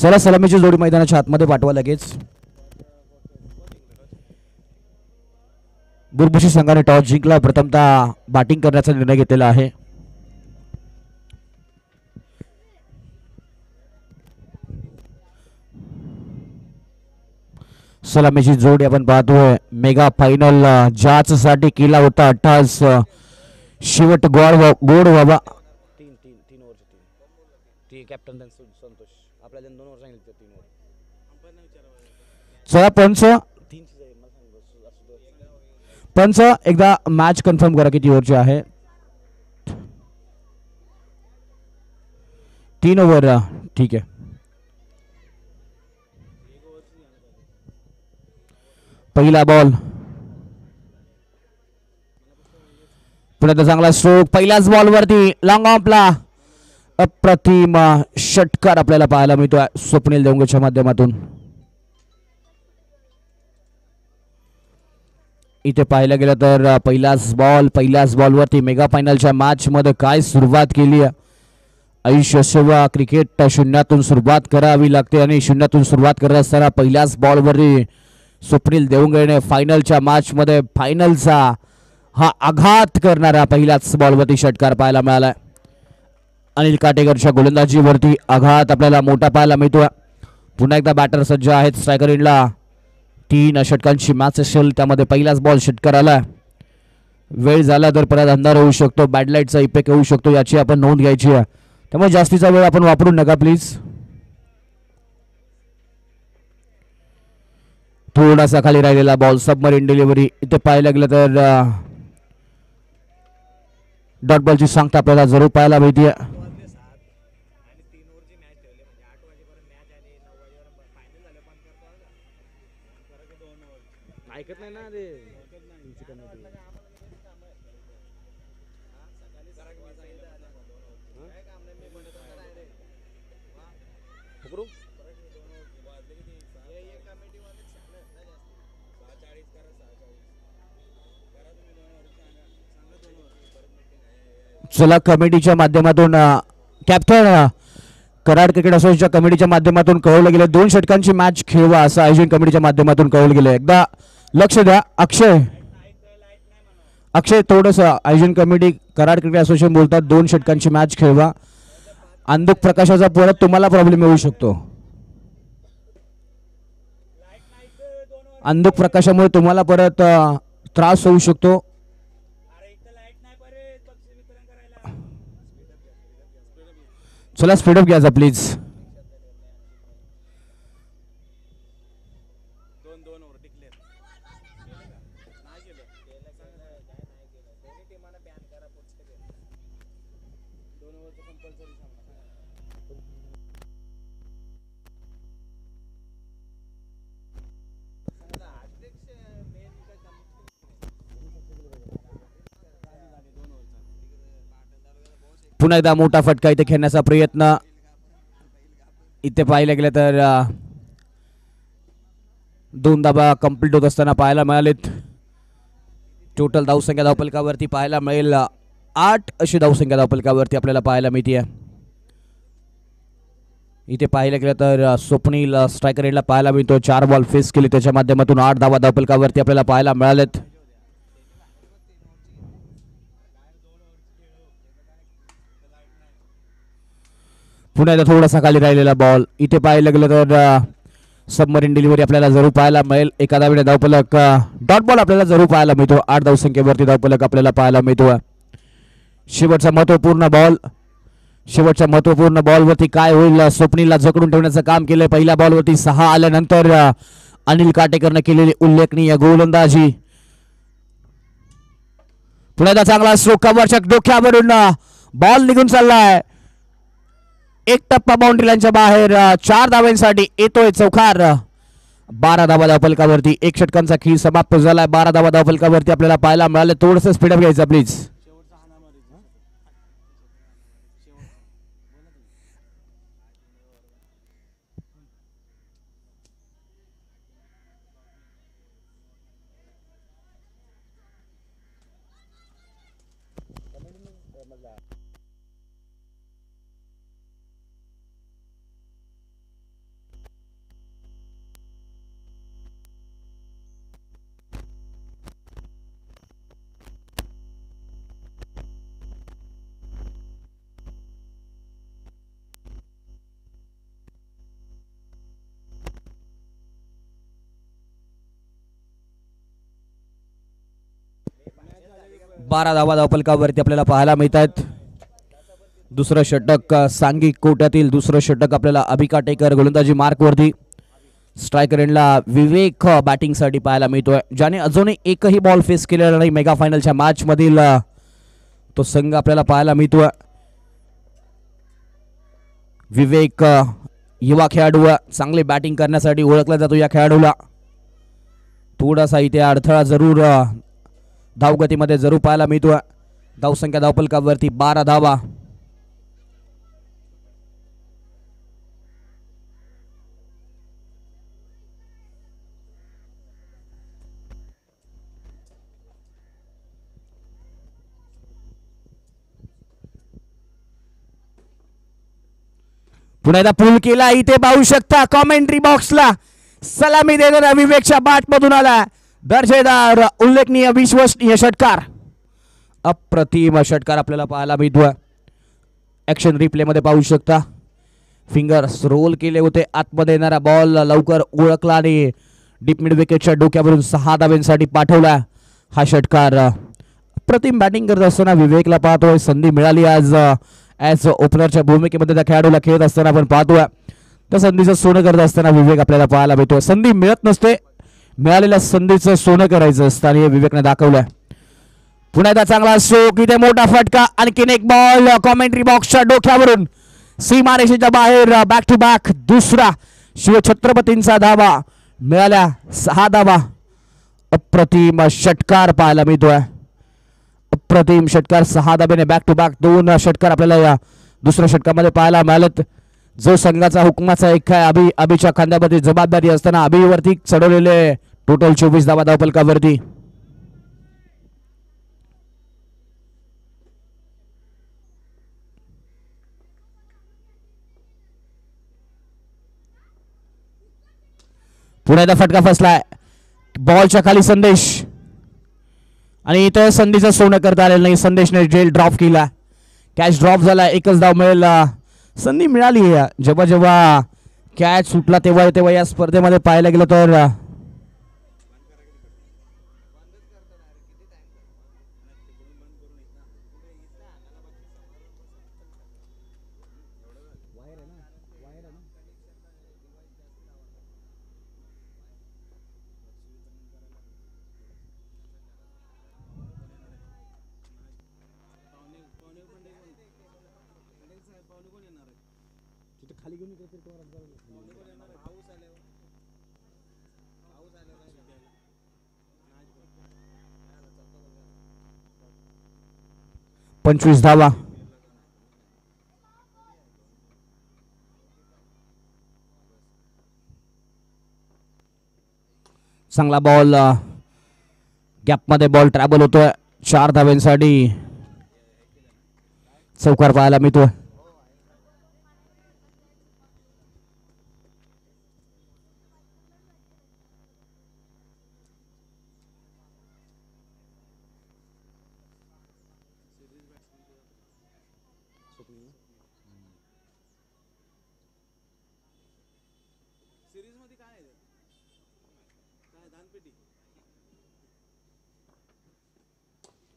चला सलामीची जोडी मैदानाच्या आतमध्ये पाठवा लगेच. बुरबुशी संघाने टॉस जिंकला. प्रथमतः बॅटिंग करण्याचा निर्णय घेतलेला आहे. सलामीची जोडी आपण पाहतोय. मेगा फायनल जाच साठी केला होता 28 शेवट गोड बाबा. तीन ओव्हरचे कॅप्टन संतोष आपल्याला 2 ओव्हर सांगितले 3 ओव्हर. चला पंच एकदा मॅच कन्फर्म करा किती ओव्हरची आहे. 3 ओव्हर ठीक आहे. पहिला बॉल पुढे चांगला स्ट्रोक. पहिल्याच बॉल वरती लॉंग ऑफला अप्रतिम षटकार आपल्याला पाहायला मिळतोय स्वप्नील देवंगेच्या माध्यमातून. इथे पाहायला गेलं तर पहिल्याच बॉलवरती मेगा फायनलच्या मॅच मध्ये काय सुरुवात केली. आयुष्य सेवा क्रिकेट शून्यातून सुरुवात करावी लागते आणि शून्यातून सुरुवात करत असताना पहिल्याच बॉलवरती स्वप्नील देवंगेने फायनलच्या मॅच मध्ये फायनलचा हा आघात करणारा पहिल्याच बॉलवरती षटकार पाहायला मिळाला. अनिल काटेकरच्या गोलंदाजीवरती आघात आपल्याला मोठा पाहायला मिळतोय. पुन्हा एकदा बॅटर सज्ज आहेत. स्ट्रायकर एंडला 3 षटकांची मॅच असेल त्यामध्ये पहिलाच बॉल षटकार आला. वेळ झाला तर परत अंधार होऊ शकतो. बॅडलाईटचा इफेक्ट होऊ शकतो याची आपण नोंद घ्यायची आहे. त्यामुळे जास्तीचा वेळ आपण वापरू नका प्लीज. थोडासा खाली राहिलेला बॉल सबमरीन डिलिव्हरी. इथे पाहायला गेलं तर डॉट बॉलची सांगता आपल्याला जरूर पाहायला मिळते. ऐकत नाही ना रे. चला कमिटीच्या माध्यमातून कॅप्टन कराड क्रिकेट असोसिएशनच्या कमिटीच्या माध्यमातून कळवलं गेलं 2 षटकांची मॅच खेळवा असं आयोजन कमिटीच्या माध्यमातून कळवलं गेलं. एकदा लक्ष द्या. अक्षय थोडस आयोजन कमिटी कराड क्रिकेट असोसिएशन बोलतात 2 षटकांची मॅच खेळवा. अंधुक प्रकाशाचा परत तुम्हाला प्रॉब्लेम येऊ शकतो. अंधुक प्रकाशामुळे तुम्हाला परत त्रास होऊ शकतो. चला स्पीडअप घ्यायचा प्लीज. पुन्हा एकदा मोठा फटका इथे खेळण्याचा प्रयत्न. इथे पाहिलं गेलं तर 2 धावा कंप्लीट होत असताना पाहायला मिळालेत. टोटल धावसंख्या धावफलकावरती पाहायला मिळेल 8 अशी धावसंख्या धावफलकावरती आपल्याला पाहायला मिळते. इथे पाहिलं गेलं तर स्वप्नील स्ट्रायकर एंडला पाहायला मिळतो. 4 बॉल फेस केले त्याच्या माध्यमातून 8 धावा धावफलकावरती आपल्याला पाहायला मिळालेत. पुन्हा एकदा थोडासा खाली राहिलेला बॉल. इथे पाहायला गेलं तर सबमरीन डिलिव्हरी आपल्याला जरूर पाहायला मिळेल. एका धावेने धावफलक डॉट बॉल आपल्याला जरूर पाहायला मिळतो. 8 धावसंख्येवरती धावफलक आपल्याला पाहायला मिळतो. शेवटचा महत्वपूर्ण बॉलवरती काय होईल. स्वप्नीलला जकडून ठेवण्याचं काम केलंय. पहिल्या बॉलवरती 6 आल्यानंतर अनिल काटेकरने केलेली उल्लेखनीय गोलंदाजी. पुन्हा एकदा चांगला स्ट्रोक कव्हरच्या डोक्यावरून बॉल निघून चाललाय. 1 टप्पा बाउंड्री लाईनच्या बाहेर. 4 धावांसाठी येतोय चौकार. 12 धावा धावफलकावरती 1 षटकांचा खेळ समाप्त झालाय. 12 धावा धावफलकावरती आपल्याला पाहायला मिळाले. थोडंसं स्पीडअप घ्यायचं प्लीज. 12 धावा धावफलकावरती आपल्याला पाहायला मिळत आहेत. दुसरं षटक सांघिक कोट्यातील दुसरं षटक आपल्याला अभिकाटेकर गोलंदाजी मार्कवरती. स्ट्रायकर एंडला विवेक बॅटिंगसाठी पाहायला मिळतोय, ज्याने अजूनही एकही बॉल फेस केलेला नाही मेगा फायनलच्या मॅच मधील तो संघ आपल्याला पाहायला मिळतोय. विवेक युवा खेळाडू चांगले बॅटिंग करण्यासाठी ओळखला जातो. या खेळाडूला थोडासा इथे अडथळा जरूर धावगतीमध्ये जरूर पाहायला मिळतोय. धावसंख्या धावफलकावरती 12 धावा. पुन्हा एकदा पूल केला, इथे पाहू शकता कॉमेंट्री बॉक्सला सलामी देणारा विवेकच्या बॅट मधून आला दर्जेदार उल्लेखनीय विश्वसनीय षटकार. अप्रतिम षटकार आपल्याला पाहायला मिळतोय. ऍक्शन रिप्ले मध्ये पाहू शकता फिंगर्स रोल केले होते, आतमध्ये येणारा बॉल लवकर ओळखला आणि डीप मिड विकेटच्या डोक्यावरून 6 धाब्यांसाठी पाठवला. हा षटकार अप्रतिम बॅटिंग करत असताना विवेकला पाहतोय. संधी मिळाली आज ॲज ओपनरच्या भूमिकेमध्ये त्या खेळाडूला खेळत असताना आपण पाहतोय. त्या संधीचं सोनं करत असताना विवेक आपल्याला पाहायला मिळतोय. संधी मिळत नसते, मिळालेल्या संधीचं सोनं करायचं असतं आणि हे विवेकने दाखवलंय. पुन्हा एकदा चांगला स्ट्रोक, इथे मोठा फटका, आणखीन एक बॉल कॉमेंट्री बॉक्सच्या डोक्यावरून सीमारेषेच्या बाहेर. बॅक टू बॅक दुसरा शिवछत्रपतींचा धावा, मिळाल्या 6 धावा. अप्रतिम षटकार पाहायला मिळतोय. अप्रतिम षटकार, 6 धाब्याने बॅक टू बॅक 2 षटकार आपल्याला या दुसऱ्या षटकामध्ये पाहायला मिळालेत. जो संघाचा हुकमाचा एक आहे अभिच्या खांद्यावरती जबाबदारी असताना अभिवरती चढवलेले टोटल 24 धावा धावफलकावरती. पुन्हा एकदा फटका फसलाय, बॉलच्या खाली संदेश आणि इथे संधीचं सोनं करता आलेलं नाही. संदेशने जेल ड्रॉप केला, कॅच ड्रॉप झाला, एकच धाव मिळेल. संधी मिळाली जेव्हा जेव्हा कॅच सुटला तेव्हा तेव्हा या स्पर्धेमध्ये पाहायला गेलं तर खाली घेऊन 25 धावा. चांगला बॉल गॅपमध्ये बॉल ट्रॅव्हल होतोय. 4 धाव्यांसाठी चौकार पाहायला मिळतोय.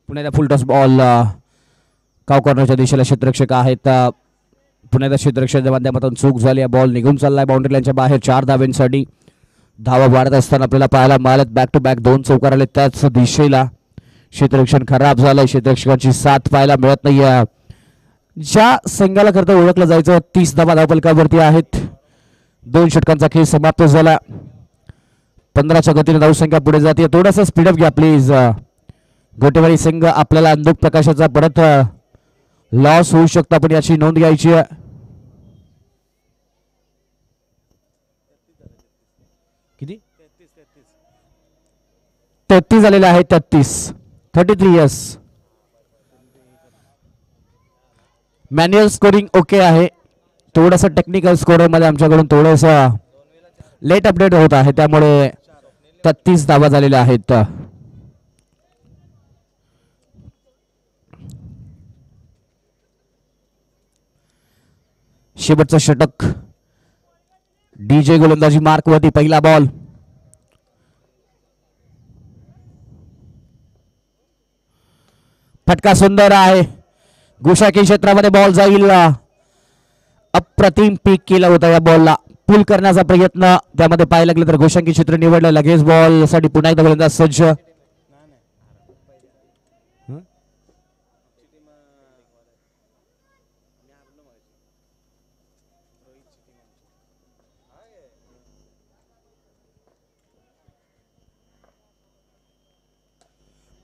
पुण्याचा फुल टॉस बॉल काव कॉर्नरच्या दिशेला क्षेत्ररक्षक आहेत. पुण्याच्या क्षेत्ररक्षकाच्या माध्यमातून चूक झाली, बॉल निघून चाललाय बाउंड्री लाईनच्या बाहेर. 4 धाव्यांसाठी धावा वाढत असताना आपल्याला पाहायला मिळालेत. बॅक टू बॅक 2 चौकार आले त्याच दिशेला. क्षेत्ररक्षण खराब झालंय, क्षेत्ररक्षकाची साथ पाहायला मिळत नाहीये. ज्या संघाला करता ओळखलं जायचं 30 धावा धावफलकावरती आहेत. 2 षटकांचा खेळ समाप्त झाला. 15च्या गतीने धावसंख्या पुढे जाते. थोडासा स्पीडअप घ्या प्लीज. गोटेवाडी संघ आपल्याला अंधुक प्रकाशाचा परत लॉस होऊ शकतो, पण याची नोंद घ्यायची आहे. किती 33 झालेले आहे. 33 यस. मॅन्युअल स्कोरिंग ओके आहे. थोडंसं टेक्निकल स्कोअर मध्ये आमच्याकडून थोडंसं लेट अपडेट होत आहे, त्यामुळे 33 धावा झालेल्या आहेत. शेवटचं षटक डीजे गोलंदाजी मार्क वरती. पहिला बॉल फटका सुंदर आहे, गोशाकी क्षेत्रामध्ये बॉल जाईल. अप्रतिम पीक केलं होतं या बॉलला, पुल करण्याचा प्रयत्न त्यामध्ये पाहायला लागलं तर गोशांकी क्षेत्र निवडलं. लगेच बॉल साठी पुन्हा एकदा गोलंदाज सज्ज.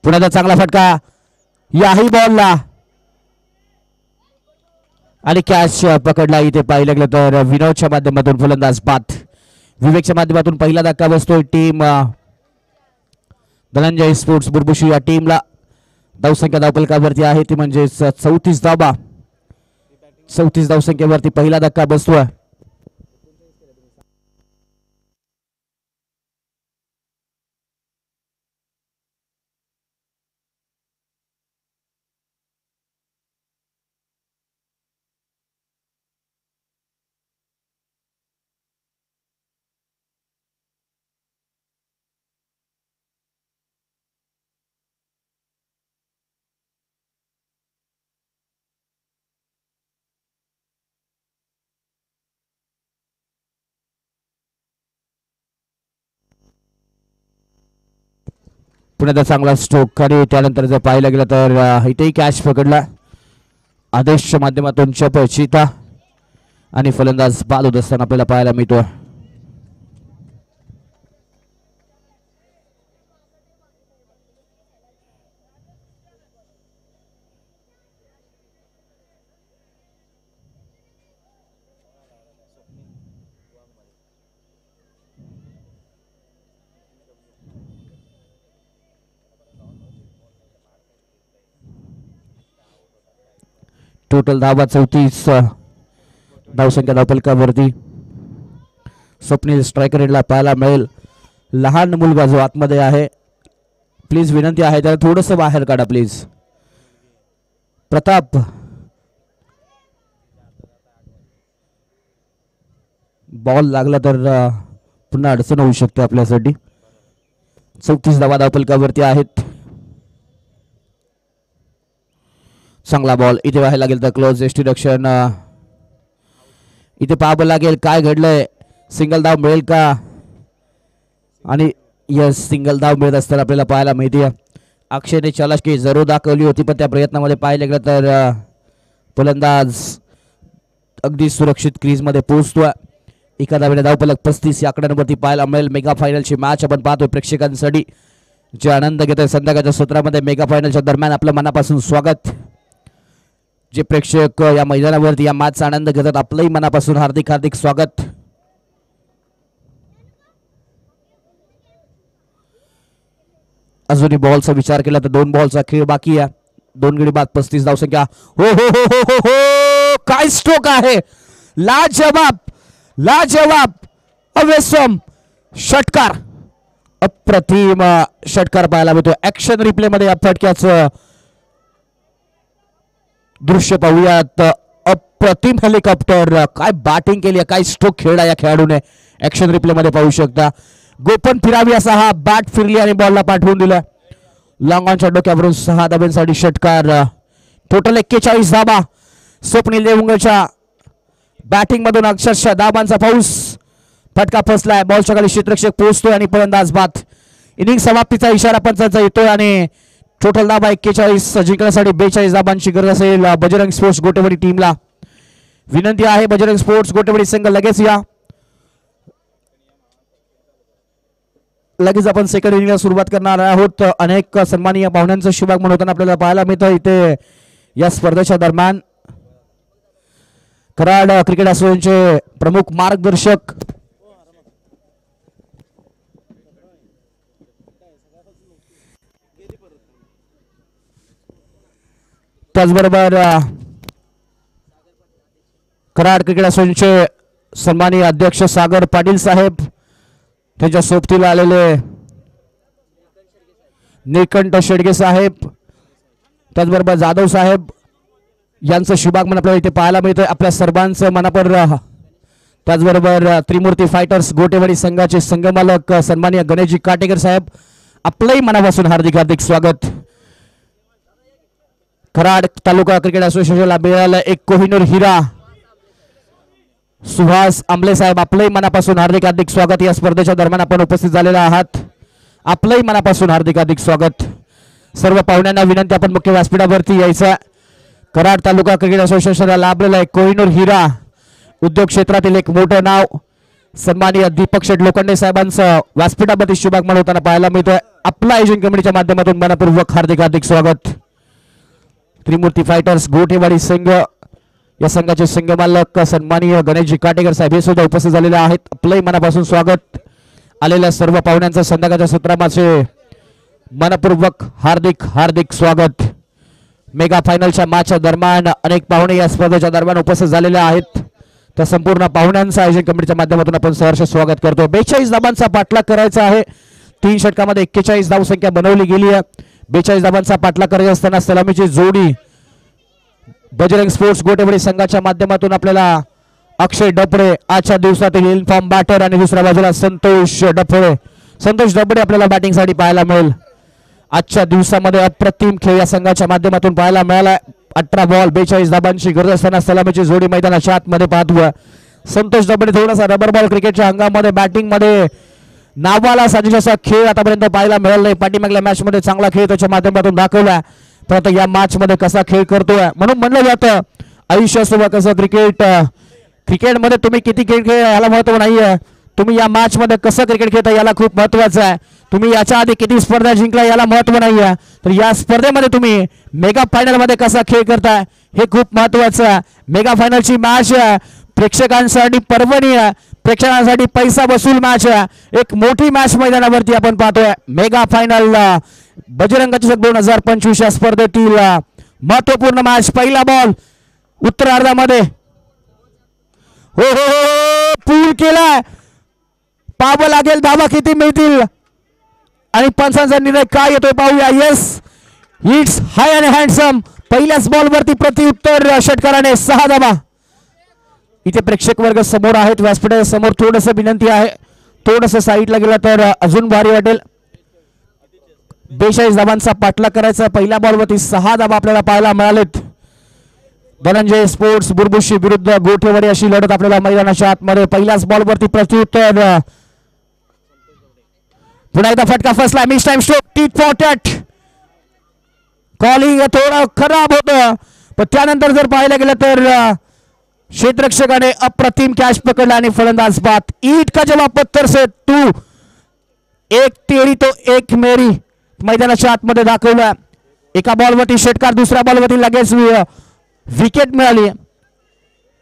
पुण्याचा चांगला फटका याही बॉलला आणि कॅच पकडला. इथे पाहिलं गेलं तर विनोदच्या माध्यमातून फलंदाज बाद, विवेकच्या माध्यमातून पहिला धक्का बसतोय टीम धनंजय स्पोर्ट्स बुरबुशी या टीमला. धावसंख्या धावफलकावरती आहे ती म्हणजे 34 धावा. 34 धावसंख्येवरती पहिला धक्का बसतोय. पुण्याचा चांगला स्ट्रोक आणि त्यानंतर जर पाहायला गेलं तर इथेही कॅच पकडला आदेशच्या माध्यमातून चपचिता आणि फलंदाज बाद होत असताना आपल्याला पाहायला मिळतो. टोटल धावा 34, धावसंख्या धावफलकावरती स्वप्नील स्ट्रायकर रेडला पाहायला मिळेल. लहान मुलगा जो आतमध्ये आहे, प्लीज विनंती आहे त्याला थोडंसं बाहेर काढा प्लीज. प्रताप बॉल लागला तर पुन्हा अडचण होऊ शकते आपल्यासाठी. 34 धावा धावफलकावरती आहेत. चांगला बॉल इथे व्हायला लागेल तर क्लोज डिस्ट्रक्शन. इथे पाहावं लागेल काय घडलंय, सिंगल धाव मिळेल का. आणि यस, सिंगल धाव मिळत असताना आपल्याला पाहायला मिळते. अक्षयने चालाकी जरूर दाखवली होती पण त्या प्रयत्नामध्ये पाहिलं गेलं तर फलंदाज अगदी सुरक्षित क्रीजमध्ये पोहोचतोय. एका धावेने धावफलक 35 या आकड्यांवरती पाहायला मिळेल. मेगा फायनलची मॅच आपण पाहतोय प्रेक्षकांसाठी जे आनंद घेत आहे संध्याकाळच्या सत्रामध्ये. मेगा फायनलच्या दरम्यान आपलं मनापासून स्वागत. जे प्रेक्षक या मैदानावरती या मॅचचा आनंद घेतात आपलंही मनापासून हार्दिक हार्दिक स्वागत. अजूनही बॉलचा विचार केला तर 2 बॉलचा खेळ बाकी आहे. 2 गडी बाद 35 धावसंख्या. हो हो हो हो हो हो, काय स्ट्रोक आहे, लाजवाब लाजवाब, अवेसम षटकार, अप्रतिम षटकार पाहायला मिळतो. ऍक्शन रिप्ले मध्ये या फटक्याचं दृश्य पाहूयात. अप्रतिम हेलिकॉप्टर, काय बॅटिंग केली, काय स्ट्रोक खेळला या खेळाडूने. ऍक्शन रिप्ले मध्ये पाहू शकता. गोपन फिरावी असा हा बॅट फिरली आणि बॉलला पाठवून दिला. लॉंग ऑनच्या डोक्यावरून 6 धाब्यांसाठी षटकार. टोटल 41 धाबा. स्वप्नील देवंगच्या बॅटिंग मधून अक्षरशः धाबांचा पाऊस. फटका फसलाय, बॉलच्या खाली क्षेत्ररक्षक पोहोचतोय आणि फलंदाज बाद. इनिंग समाप्तीचा इशारा पंचांचा येतोय आणि टोटल धाबा 41. जिंकण्यासाठी 42 धाबांची गरज असेल बजरंग स्पोर्ट्स गोटेवाडी टीमला. विनंती आहे बजरंग स्पोर्ट्स गोटेवाडी संघ लगेच या. लगेच आपण सेकंड इनिंगला सुरुवात करणार आहोत. अनेक सन्माननीय पाहुण्यांचं शुभागमन होताना आपल्याला पाहायला मिळतं इथे या स्पर्धेच्या दरम्यान. कराड क्रिकेट असोसिएशनचे प्रमुख मार्गदर्शक त्याचबरोबर कराड क्रिकेट असोसिएशनचे सन्माननीय अध्यक्ष सागर पाटील साहेब, त्यांच्या सोबतीला आलेले निळकंठ शेडगे साहेब, त्याचबरोबर जाधव साहेब यांचं शुभागमन आपल्याला इथे पाहायला मिळतंय. आपल्या सर्वांचं मनापर. त्याचबरोबर त्रिमूर्ती फायटर्स गोटेवाडी संघाचे संघमालक सन्माननीय गणेशजी काटेकर साहेब, आपलंही मनापासून हार्दिक हार्दिक स्वागत. कराड तालुका क्रिकेट असोसिएशनला मिळाला एक कोहिनूर हिरा. सुहास आंबले साहेब आपलंही मनापासून हार्दिक हार्दिक स्वागत. या स्पर्धेच्या दरम्यान आपण उपस्थित झालेला आहात, आपलंही मनापासून हार्दिक हार्दिक स्वागत. सर्व पाहुण्यांना विनंती आपण मुख्य व्यासपीठावरती यायचं. कराड तालुका क्रिकेट असोसिएशनला लाभलेला एक कोहिनूर हिरा, उद्योग क्षेत्रातील एक मोठं नाव, सन्माननीय दीपक शेठ लोखंडे साहेबांचं व्यासपीठावरती शुभागमन होताना पाहायला मिळतोय. आपला आयोजन कमिटीच्या माध्यमातून मनपूर्वक हार्दिक हार्दिक स्वागत. त्रिमूर्ती फायटर्स गोठेवाडी संघ, या संघाचे संघ मालक सन्माननीय गणेशजी काटेकर साहेब हे सुद्धा उपस्थित झालेले आहेत. आपलंही मनापासून स्वागत. आलेल्या सर्व पाहुण्यांचं संघाच्या सूत्रामाचे मनपूर्वक हार्दिक हार्दिक स्वागत. मेगा फायनलच्या मॅचच्या दरम्यान अनेक पाहुणे या स्पर्धेच्या दरम्यान उपस्थित झालेले आहेत. त्या संपूर्ण पाहुण्यांचं आयोजन कमिटीच्या माध्यमातून आपण सहर्ष स्वागत करतो. 42 धावांचा पाठलाग करायचा आहे. 3 षटकामध्ये 41 धावसंख्या बनवली गेली आहे. 42 धावांचा पाठलाग करायचा असताना सलामीची जोडी बजरंग स्पोर्ट्स गोटेवाडी संघाच्या माध्यमातून आपल्याला अक्षय डफळे आजच्या दिवसातील इन्फॉर्म बॅटर आणि दुसऱ्या बाजूला संतोष डफळे आपल्याला बॅटिंगसाठी पाहायला मिळेल. आजच्या दिवसामध्ये अप्रतिम खेळ या संघाच्या माध्यमातून पाहायला मिळाला. 18 बॉल 42 धाबांची गरज असताना सलामीची जोडी मैदानाच्या आतमध्ये पाहतोय. संतोष डफळे थोडासा रबर बॉल क्रिकेटच्या अंगामध्ये बॅटिंग मध्ये नावाला साजेसा असा खेळ आतापर्यंत पाहायला मिळाला नाही. पाठीमागल्या मॅच मध्ये चांगला खेळ त्याच्या माध्यमातून दाखवला, परंतु या मॅच मध्ये कसा खेळ करतोय म्हणून म्हणलं जातं आयुष्य असो कसं क्रिकेटमध्ये तुम्ही किती खेळ याला महत्व नाहीये, तुम्ही या मॅच मध्ये कसं क्रिकेट खेळता याला खूप महत्वाचं आहे. तुम्ही याच्या आधी किती स्पर्धा जिंकला याला महत्व नाहीये, तर या स्पर्धेमध्ये तुम्ही मेगा फायनल मध्ये कसा खेळ करताय हे खूप महत्वाचं आहे. मेगा फायनलची मॅच प्रेक्षकांसाठी पर्वणी आहे, प्रेक्षकांसाठी पैसा वसूल मॅच आहे. एक मोठी मॅच मैदानावरती आपण पाहतोय. मेगा फायनल बजरंग चषक 2025 या स्पर्धेतील महत्वपूर्ण मॅच. पहिला बॉल उत्तरार्धामध्ये हो हो हो पूल केलाय, पाहावं लागेल धावा किती मिळतील आणि पंचांचा निर्णय काय येतोय पाहूया. Yes, it's high and handsome. पहिल्याच बॉलवरती प्रत्युत्तर षटकाराने 6 धावा. इथे प्रेक्षक वर्ग समोर आहेत, व्यासपीठाच्या समोर थोडस विनंती आहे, थोडस साईडला गेला तर अजून भारी वाटेल. 42 धावांचा पाठलाग करायचा. पहिल्या बॉलवरती 6 धावा आपल्याला पाहायला मिळालेत. धनंजय स्पोर्ट्स बुरबुशी विरुद्ध गोठेवाडी अशी लढत आपल्याला मैदानाच्या आतमध्ये. पहिल्याच बॉलवरती प्रत्युत्तर. पुन्हा एकदा फटका फसला. Miss time stroke, tit for tat. Calling थोडं खराब होतं, पण त्यानंतर जर पाहायला गेलं तर क्षेत्ररक्षकाने अप्रतिम कॅच पकडला आणि फलंदाज बाद. ईट का जवाब पत्थर से तू, एक तेरी तो एक मेरी मैदानाच्या आतमध्ये दाखवला. एका बॉलवरती षटकार, दुसऱ्या बॉलवरती लगेच विकेट मिळाली.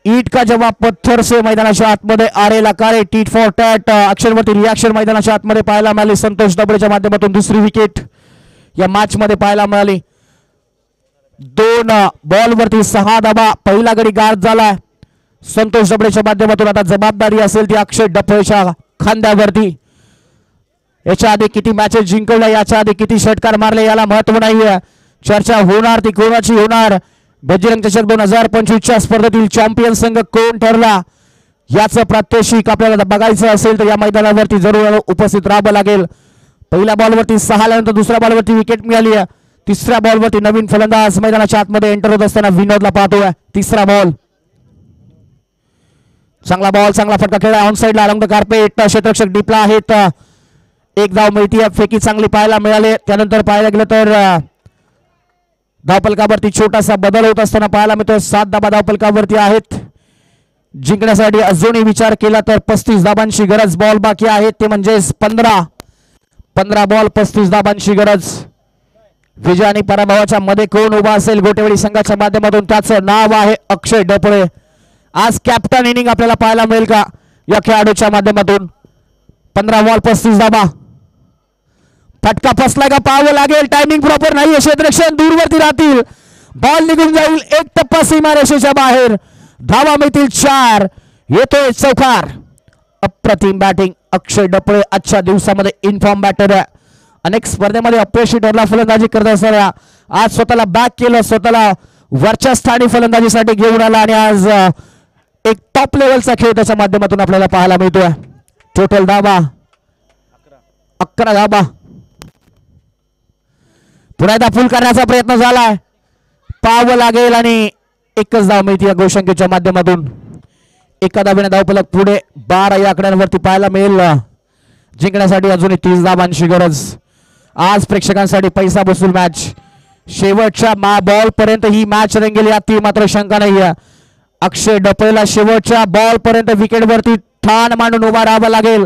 ईट का जवाब पत्थर से मैदानाच्या आतमध्ये आरे लकारे टीट फॉर टॅट अक्षरवरती रिॲक्शन मैदानाच्या आतमध्ये पाहायला मिळाली. संतोष डफळेच्या माध्यमातून दुसरी विकेट या मॅच मध्ये पाहायला मिळाली. 2 बॉलवरती 6 धावा. पहिला गडी गार्ड झाला संतोष डफळेच्या माध्यमातून. आता जबाबदारी असेल ती अक्षय डफळेच्या खांद्यावरती. याच्या आधी किती मॅचेस जिंकवल्या, याच्या आधी किती षटकार मारले याला महत्व नाहीये. चर्चा होणार ती कोणाची होणार. बजरंग चषक 2025 स्पर्धेतील चॅम्पियन संघ कोण ठरला याचं प्रात्यक्षिक आपल्याला बघायचं असेल तर या मैदानावरती जरूर उपस्थित राहावं लागेल. पहिल्या बॉलवरती 6 नंतर दुसऱ्या बॉलवरती विकेट मिळाली आहे. तिसऱ्या बॉलवरती नवीन फलंदाज मैदानाच्या आतमध्ये एंटर होत असताना विनोदला पाहतोय. तिसरा बॉल, चांगला बॉल, चांगला फटका खेळला ऑन साइडला अलॉंग द कार्पेट. क्षेत्ररक्षक डिपला आहेत. एक धाव मिळतीये. फेकी चांगली पाहायला मिळाले. त्यानंतर पाहायला गेलं तर धावफलकावरती छोटासा बदल होत असताना पाहायला मिळतो. 7 धावा धावफलकावरती आहेत. जिंकण्यासाठी अजूनही विचार केला तर 35 धावांची गरज. बॉल बाकी आहेत ते म्हणजे 15 बॉल 35 धावांची गरज. विजय आणि पराभवाच्या मध्ये कोण उभा असेल गोटेवाडी संघाच्या माध्यमातून त्याचं नाव आहे अक्षय डफळे. आज कॅप्टन इनिंग आपल्याला पाहायला मिळेल का या खेळाडूच्या माध्यमातून. 15 बॉल 35 धावा. फटका फसला का पाहावं लागेल. टायमिंग प्रॉपर नाही. क्षेत्ररक्षण दूरवरती राहतील. बॉल निघून जाईल. एक टप्पा सीमारेषेच्या बाहेर. धावा मिळतील 4. येतोय चौकार. अप्रतिम बॅटिंग अक्षय डफळे आजच्या दिवसामध्ये इन्फॉर्म बॅटर आहे. अनेक स्पर्धेमध्ये अपयशी ठरला फलंदाजी करत असताना आज स्वतःला बॅक केलं, स्वतःला वरच्या स्थानी फलंदाजीसाठी घेऊन आला आणि आज एक टॉप लेवलचा खेळ त्याच्या माध्यमातून आपल्याला पाहायला मिळतोय. टोटल धावा 11 धावा. पुन्हा एकदा फुल करण्याचा प्रयत्न झालाय. पाहावं लागेल आणि एकच धाव मिळते या गोशंकीच्या माध्यमातून. एका धावेने धावफलक पुढे 12 या आकड्यांवरती पाहायला मिळेल. जिंकण्यासाठी अजूनही 30 धावांची गरज. आज प्रेक्षकांसाठी पैसा वसूल मॅच. शेवटच्या बॉल पर्यंत ही मॅच रंगेल यात मात्र शंका नाही. अक्षय डपळेला शेवटच्या बॉल पर्यंत विकेट वरती ठाण मांडून उभा राहावं लागेल.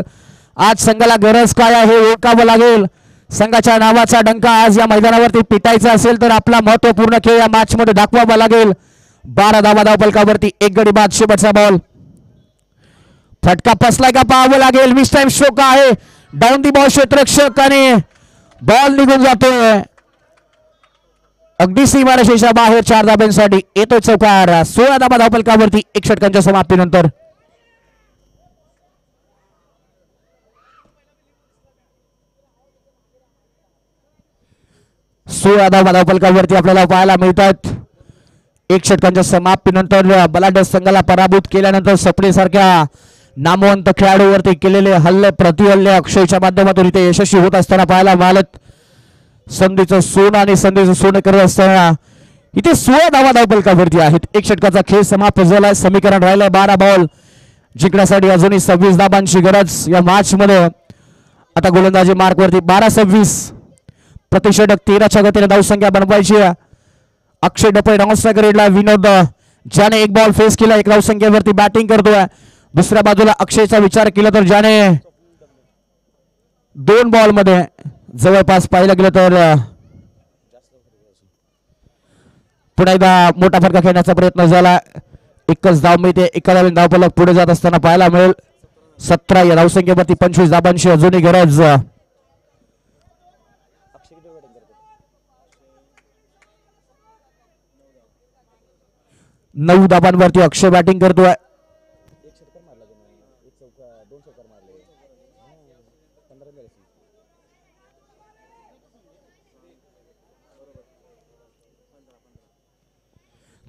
आज संघाला गरज काय आहे हे ओळखावं लागेल. संघाच्या नावाचा डंका आज या मैदानावरती पिटायचा असेल तर आपला महत्वपूर्ण खेळ या मॅच मध्ये दाखवावा लागेल. 12 धावा धावफलकावरती, एक गडी बाद. शेवटचा बॉल. फटका फसलाय का पाहावं लागेल. मिस टाइम स्ट्रोक आहे. डाऊन दी बॉल क्षेत्ररक्षक आणि बॉल निघून जातोय अगदी सीमारेषेच्या बाहेर. 4 धाब्यांसाठी येतोय चौकार. 16 धावा धावफलकावरती 1 षटकांच्या समाप्तीनंतर. धावा धावफलकावरती आपल्याला पाहायला मिळतात. 1 षटकांच्या समाप्तीनंतर बलाढ्य संघाला पराभूत केल्यानंतर सपडेसारख्या नामवंत खेळाडूवरती केलेले हल्ले प्रतिहल्ले अक्षयच्या माध्यमातून इथे यशस्वी होत असताना पाहायला मिळालेत. संधीचं सोनं आणि संधीचं सोनं करत असताना इथे 16 धावा धावफलकावरती आहेत. 1 षटकाचा खेळ समाप्त झालाय. समीकरण राहिलंय 12 बॉल. जिंकण्यासाठी अजूनही 26 धावांची गरज या मॅच मध्ये. आता गोलंदाजी मार्क वरती 12-26. प्रतिषेधक 13च्या गतीने धावसंख्या बनवायची. अक्षय डपळे नॉनस्ट्रायकरला विनोद ज्याने 1 बॉल फेस केला. 1 धावसंख्येवरती बॅटिंग करतोय. दुसऱ्या बाजूला अक्षयचा विचार केला तर ज्याने 2 बॉल मध्ये जवळपास पाहिलं गेलं तर पुन्हा एकदा मोठा फटका खेळण्याचा प्रयत्न झाला. एकच धाव मिळते. एका धावेने धावफलक पुढे जात असताना पाहायला मिळेल. 17 या धावसंख्येवरती 25 धावांची अजूनही गरज. 9 धावांवरती अक्षय बॅटिंग करतोय.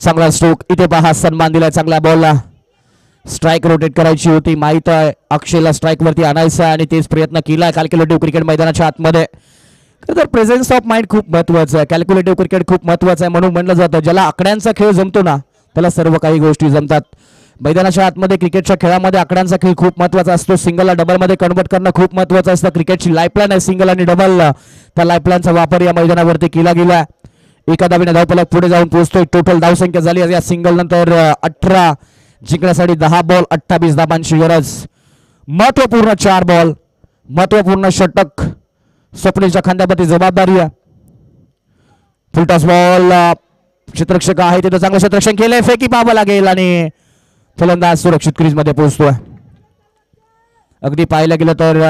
चांगला स्ट्रोक. इथे पहा सन्मान दिलाय चांगल्या बॉलला. स्ट्राईक रोटेट करायची होती. माहित आहे अक्षयला स्ट्राईक वरती आणायचं आणि तेच प्रयत्न केलाय. कॅल्क्युलेटिव्ह क्रिकेट मैदानाच्या आतमध्ये तर प्रेझेन्स ऑफ माइंड खूप महत्वाचं आहे. कॅल्क्युलेटिव्ह क्रिकेट खूप महत्वाचं आहे म्हणून म्हणलं जातं ज्याला आकड्यांचा खेळ जमतो ना त्याला सर्व काही गोष्टी जमतात. मैदानाच्या आतमध्ये क्रिकेटच्या खेळामध्ये आकड्यांचा खेळ खूप महत्वाचा असतो. सिंगलला डबलमध्ये कन्वर्ट करणं खूप महत्वाचं असतं. क्रिकेटची लाईफलाईन आहे सिंगल आणि डबल. त्या लाईफलाईनचा वापर या मैदानावरती केला गेला. एका धावेने धावफलक पुढे जाऊन पोहोचतोय. टोटल धावसंख्या झाली या सिंगल नंतर 18. जिंकण्यासाठी 10 बॉल 28 धावांची गरज. महत्वपूर्ण 4 बॉल. महत्वपूर्ण षटक. स्वप्नीलच्या खांद्यावरती जबाबदारी आहे. Full toss ball. क्षेत्ररक्षक आहे तिथं चांगलं क्षेत्ररक्षण केलंय. फेकी पाहावं लागेल आणि फलंदाज सुरक्षित क्रीज मध्ये पोहोचतोय. अगदी पाहायला गेलं तर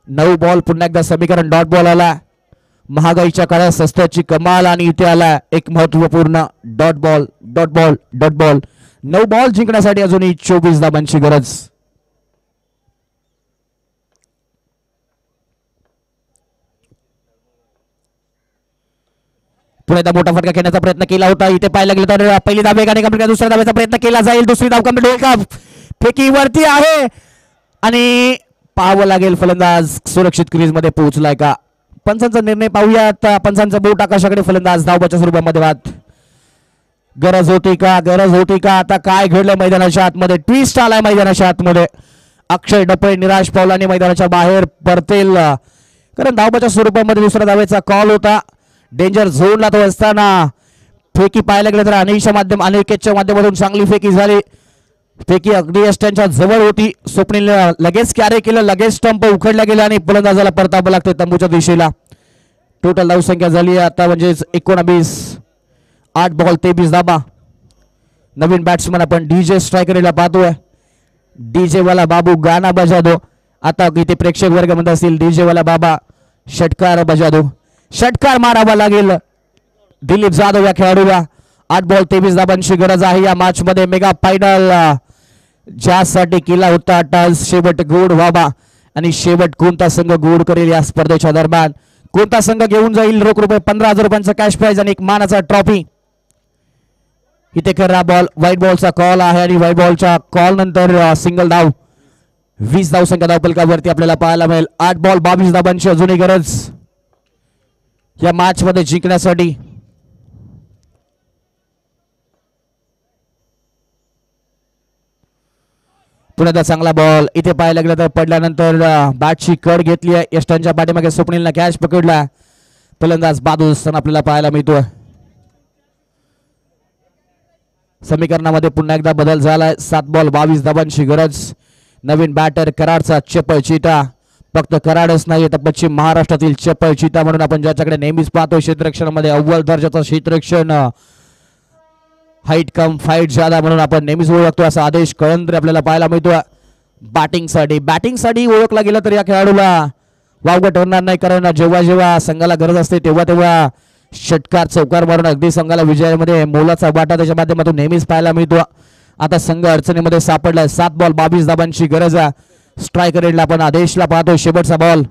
9 बॉल पुन्हा एकदा समीकरण डॉट बॉल आला. महागाईच्या काळात सस्त्याची कमाल आणि इथे आला एक महत्वपूर्ण dot ball dot ball dot ball. 9 ball जिंकण्यासाठी अजूनही 24 धावांची गरज. पुढे एकदा मोठा फटका खेळण्याचा प्रयत्न केला होता. इथे पाहायला गेलं तर पहिली धाव वेगाने कंप्लीट. दुसऱ्या धावेचा प्रयत्न केला जाईल. दुसरी धाव कंप्लीट होईल का. फेकी वरती आहे आणि पाहावं लागेल फलंदाज सुरक्षित क्रीज मध्ये पोहोचलाय का. पंचांचा निर्णय पाहूयात. पंचांचा बोट आकाशाकडे. फलंदाज धावबाच्या स्वरूपामध्ये बाद. गरज होती का. गरज होती का. आता काय घडलं मैदानाच्या आतमध्ये. ट्विस्ट आलाय मैदानाच्या आतमध्ये. अक्षय डपळे निराश पावलाने मैदानाच्या बाहेर परतेल कारण धावबाच्या स्वरूपामध्ये दुसऱ्या धावेचा कॉल होता. डेंजर झोनला तो असताना फेकी पाहायला गेलं तर अनिकेतच्या माध्यमातून चांगली फेकी झाली. फेकी अगदी यष्ट्यांच्या जवळ होती. स्वप्नील लगेच कॅरे केलं. लगेच स्टंप उखडला गेला आणि फलंदाजाला परतावं लागते तंबूच्या दिशेला. टोटल धावसंख्या झाली आता म्हणजे 19. 8 बॉल 23 धावा. नवीन बॅट्समन आपण डीजे स्ट्रायकरला पाहतोय. डीजे वाला बाबू गाना बजा दो. आता इथे प्रेक्षक वर्ग म्हणत असतील डीजे वाला बाबा षटकार बजा दो. षटकार मारावा लागेल दिलीप जाधव या खेळाडूला. 8 बॉल 23 धावांची गरज आहे या मॅच मध्ये. मेगा फायनल ज्यासाठी केला होता टास शेवट गोड व्हावा आणि शेवट कोणता संघ गोड करेल या स्पर्धेच्या दरम्यान. कोणता संघ घेऊन जाईल रोख रुपये 15,000 रुपयांचा कॅश प्राइज आणि एक मानाचा ट्रॉफी. इथे खरा बॉल व्हाईट बॉलचा कॉल आहे आणि व्हाईट बॉलच्या कॉल नंतर सिंगल धाव. 20 धावसंख्या धावफलकावरती आपल्याला पाहायला मिळेल. 8 बॉल 22 धावांची अजूनही गरज या मॅच मध्ये जिंकण्यासाठी. पुण्याचा चांगला बॉल इथे पाहायला गेलं तर पडल्यानंतर बॅटची कड घेतली आहे यष्टांच्या पाठीमागे स्वप्नीलला कॅच पकडला फलंदाज बादू असताना आपल्याला पाहायला मिळतोय समीकरणामध्ये पुन्हा एकदा बदल झालाय 7 बॉल 22 धावांची गरज नवीन बॅटर कराडचा चप्पल चिता फक्त कराडच नाही तर पश्चिम महाराष्ट्रातील चप्पल चिता म्हणून आपण ज्याच्याकडे नेहमीच पाहतो क्षेत्ररक्षणामध्ये अव्वल दर्जाचं क्षेत्ररक्षण हाईट कम फाईट ज्यादा म्हणून आपण नेहमीच ओळखतो असा आदेश कळंदरे आपल्याला पाहायला मिळतो बॅटिंगसाठी ओळखला गेला तर या खेळाडूला वावगं ठरणार नाही कारण जेव्हा जेव्हा संघाला गरज असते तेव्हा तेव्हा षटकार चौकार मारून अगदी संघाला विजयामध्ये मोलाचा वाटा त्याच्या माध्यमातून नेहमीच पाहायला मिळतो आता संघ अडचणीमध्ये सापडलाय 7 बॉल 22 धावांची गरज आहे स्ट्रायकर एंडला आपण आदेशला पाहतो शेवटचा बॉल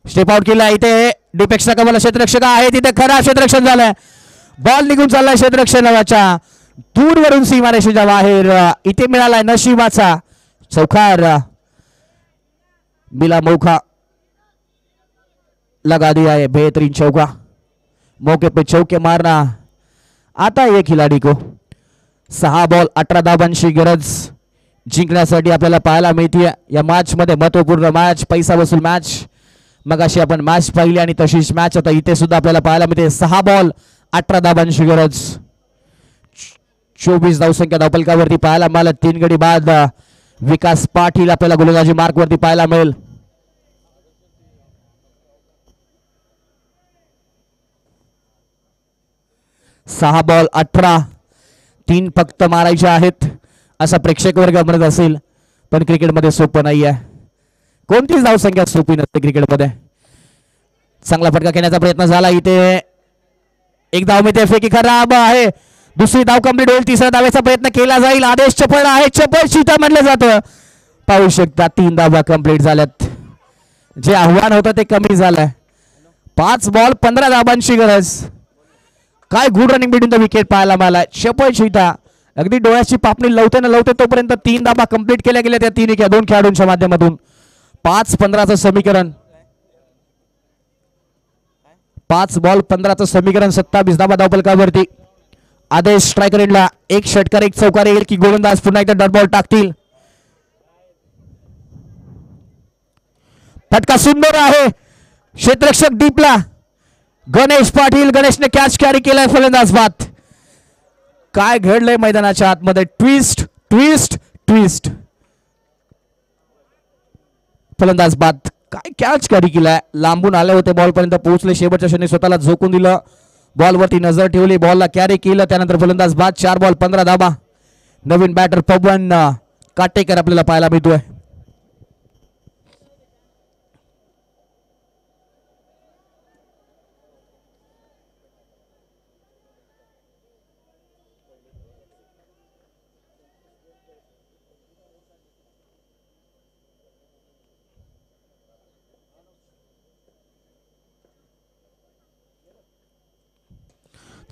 स्टेप आउट केला इथे डिपेक्षा कमल क्षेत्ररक्षक आहे तिथे खरा क्षेत्ररक्षण झालंय बॉल निघून चाललाय क्षेत्ररक्षणाच्या दूरवरून सीमारेषेच्या बाहेर इथे मिळालाय नशिबाचा चौकार बिला मौका लगा दिया है बेहतरीन चौका मौके पे चौके मारना आता ये खिलाडी को 6 बॉल 18 धावांची गरज जिंकण्यासाठी आपल्याला पाहायला मिळते या मॅच मध्ये महत्वपूर्ण मॅच पैसा वसूल मॅच मगाशी आपण मॅच पाहिली आणि तशीच मॅच आता इथे सुद्धा आपल्याला पाहायला मिळते 6 बॉल 18 धावांची गरज 24 धावसंख्या धावफलकावरती पाहायला मिळाला 3 गडी बाद विकास पाटील आपल्याला गोलंदाजी मार्क वरती पाहायला मिळेल 6 बॉल 18 3 फक्त मारायचे आहेत असा प्रेक्षक वर्ग म्हणत असेल पण क्रिकेटमध्ये सोपं नाही आहे कोणतीच धावसंख्या सोपी नसते क्रिकेटमध्ये चांगला फटका खेळण्याचा प्रयत्न झाला इथे एक धाव मिळते फेकी खराब आहे दुसरी धाव कंप्लीट होईल तिसऱ्या धावेचा प्रयत्न केला जाईल आदेश चपळ आहे चपळ चिता म्हटलं जातं पाहू शकता 3 धावा कंप्लीट झाल्यात जे आव्हान होतं ते कमी झालंय 5 बॉल 15 धावांची गरज काय good running between the wicket पाहायला मिळालाय चपळ चिता अगदी डोळ्याची पापणी लवते न लवते तोपर्यंत 3 धावा कंप्लीट केल्या गेल्या त्या 2 खेळाडूंच्या माध्यमातून 5-15चं समीकरण 5 बॉल 15चं समीकरण 27 धावा धावफलकावरती आदेश स्ट्रायकर एंडला एक षटकार एक चौकार येईल की गोलंदाज पुन्हा एकदा डॉट बॉल टाकतील फटका सुंदर आहे क्षेत्ररक्षक डीपला गणेश पाटील गणेशने कॅच कॅरी केलाय फलंदाज बाद काय घडलंय मैदानाच्या आतमध्ये ट्विस्ट ट्विस्ट ट्विस्ट फलंदाज बाद काय कॅच कॅरी केलाय लांबून आले होते बॉल पर्यंत पोहोचले शेवटच्या क्षणी स्वतःला झोकून दिलं बॉल वरती नजर ठेवली बॉलला कॅरी केलं त्यानंतर फलंदाज बाद 4 बॉल 15 धावा नवीन बॅटर पवन काटेकर आपल्याला पाहायला मिळतोय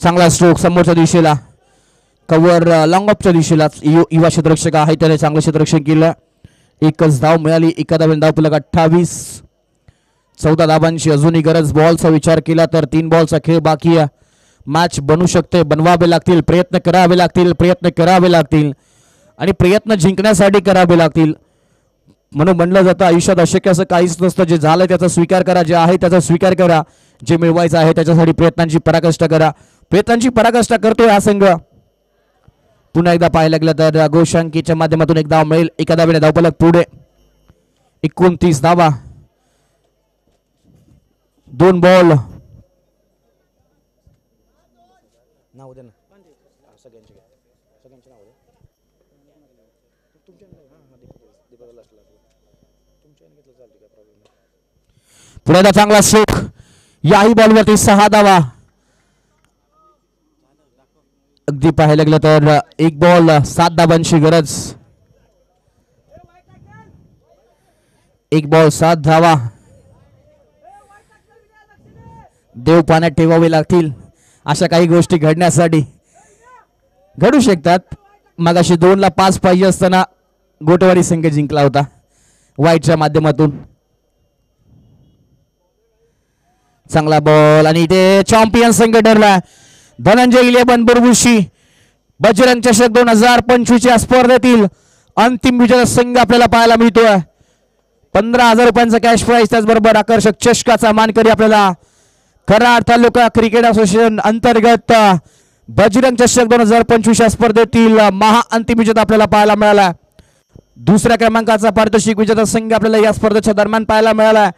चांगला स्ट्रोक समोरच्या दिशेला कव्हर लॉंग ऑफच्या दिशेला युवा क्षेत्ररक्षक आहे त्याने चांगलं क्षेत्ररक्षण केलं एकच धाव मिळाली एका धावेने धावफलक 28 14 धावांची अजूनही गरज बॉलचा विचार केला तर 3 बॉलचा खेळ बाकी आहे मॅच बनू शकते बनवावे लागतील प्रयत्न करावे लागतील आणि प्रयत्न जिंकण्यासाठी करावे लागतील म्हणून म्हणलं जातं आयुष्यात अशक्य असं काहीच नसतं जे झालं त्याचा स्वीकार करा जे आहे त्याचा स्वीकार करा जे मिळवायचं आहे त्याच्यासाठी प्रयत्नांची पराकाष्ठा करा प्रयत्नांची पराकाष्ठा करतोय हा संघ पुन्हा एकदा पाहायला गेलं तर गोशांकीच्या माध्यमातून एक धाव मिळेल एका धावेने धावफलक पुढे 29 धावा 2 बॉल पुढे चांगला स्ट्रोक याही बॉलवरती 6 धावा अगदी पाहायला गेलं तर 1 बॉल 7 धावांची गरज 1 बॉल 7 धावा देव पाण्यात ठेवावे लागतील अशा काही गोष्टी घडण्यासाठी घडू शकतात मगाशी 2 ला 5 पाहिजे असताना गोटवाडी संघ जिंकला होता वाईटच्या माध्यमातून चांगला बॉल आणि इथे चॅम्पियन संघ ठरला धनंजय 11 बुरबुशी बजरंग चषक 2025 या स्पर्धेतील अंतिम विजेता संघ आपल्याला पाहायला मिळतोय. 15,000 रुपयांचा कॅश प्राइज, त्याचबरोबर आकर्षक चषकाचा मानकरी आपल्याला कराड तालुका क्रिकेट असोसिएशन अंतर्गत बजरंग चषक 2025 या स्पर्धेतील महाअंतिम विजेता आपल्याला पाहायला मिळाला. दुसऱ्या क्रमांकाचा पारितोषिक विजेता संघ आपल्याला या स्पर्धेच्या दरम्यान पाहायला मिळाला.